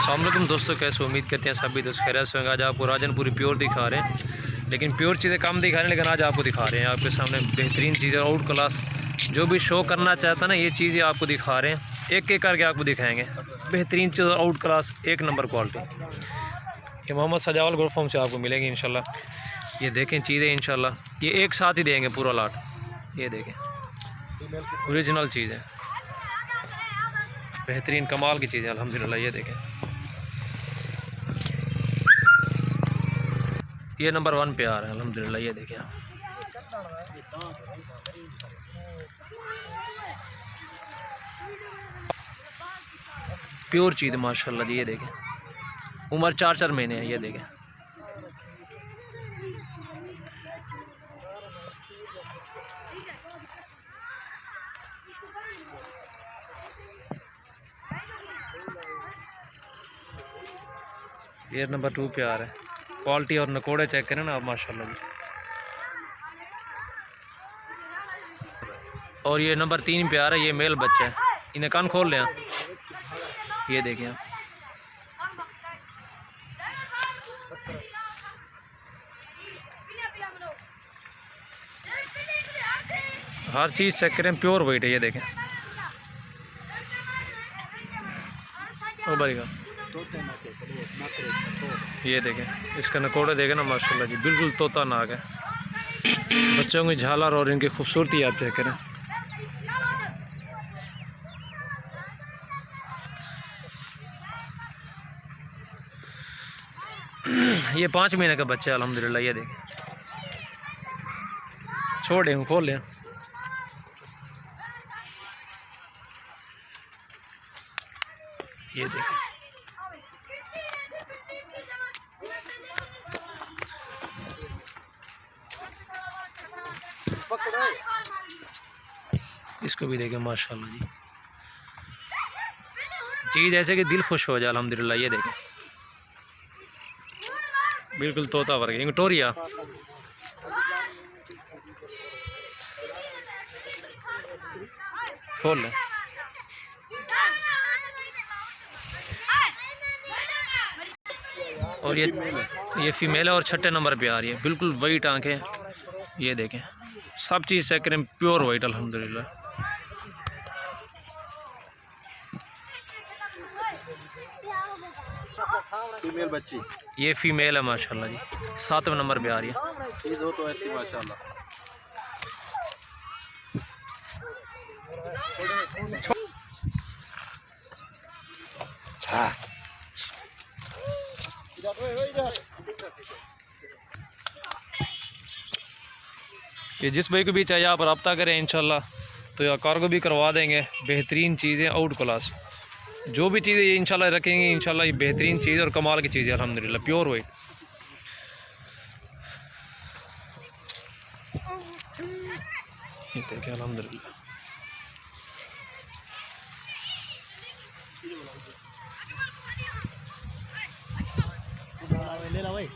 अस्सलामुअलैकुम दोस्तों, कैसे उम्मीद करते हैं सभी दोस्त खैरियत से होंगे। आज आपको राजनपुरी प्योर दिखा रहे हैं, लेकिन प्योर चीज़ें कम दिखा रहे हैं, लेकिन आज आपको दिखा रहे हैं आपके सामने बेहतरीन चीज़ें आउट क्लास। जो भी शो करना चाहता ना, ये चीज़ें आपको दिखा रहे हैं, एक एक करके आपको दिखाएंगे। बेहतरीन चीज़ आउट क्लास, एक नंबर क्वालिटी। ये मोहम्मद सजावल ग्रुप फॉर्म से आपको मिलेगी इंशाल्लाह। ये देखें चीज़ें इंशाल्लाह, ये एक साथ ही देंगे पूरा लाट। ये देखें ओरिजिनल चीज़ है, बेहतरीन कमाल की चीज़ है अल्हम्दुलिल्लाह। ये देखें, ये नंबर 1 पे आ रहा है अल्हम्दुलिल्लाह। ये देखें आप, प्योर चीज़ माशाल्लाह जी। ये देखें, उम्र 4-4 महीने है। ये देखें, ये नंबर 2 पे आ रहा है। क्वालिटी और नकोड़े चेक करें ना आप माशाल्लाह जी। और ये नंबर 3 पे आ रहा है, ये मेल बच्चा है। इन्हें कान खोल लें। ये देखें आप, हर चीज़ चेक करें, प्योर वेट है। ये देखें, ओ भाई का ये देखें, इसका नकोड़े देखें ना माशाल्लाह जी, बिल्कुल तोता नाग है। बच्चों की झालर और इनकी खूबसूरती आप चेक करें। ये 5 महीने का बच्चा है अल्हम्दुलिल्लाह। ये देखें, छोड़ दें, खोल लें। ये देखें, इसको भी देखें माशाल्लाह जी, चीज़ ऐसे कि दिल खुश हो जाए अल्हम्दुलिल्लाह। ये देखें, बिल्कुल तोता वर्ग इंगटोरिया। खोल लें। और ये फीमेल है और 6 नंबर पे आ रही है, बिल्कुल वाइट आंखें। ये देखें, सब चीज़ चेक करें, प्योर वाइट अल्हम्दुलिल्लाह। फीमेल बच्ची, ये फीमेल है माशाल्लाह जी, 7वें नंबर पे आ रही है। चीज़ हो तो ऐसी माशाल्लाह। ये जिस भाई को भी चाहिए आप रब्ता करें इंशाल्लाह, तो या कार्गो भी करवा देंगे। बेहतरीन चीज़ें आउट क्लास, जो भी चीज़ें ये इंशाल्लाह रखेंगे इंशाल्लाह, ये बेहतरीन चीज़ और कमाल की चीज़ है अल्हम्दुलिल्लाह, प्योर वाइट। ये देखिए अल्हम्दुलिल्लाह, ले ला भाई।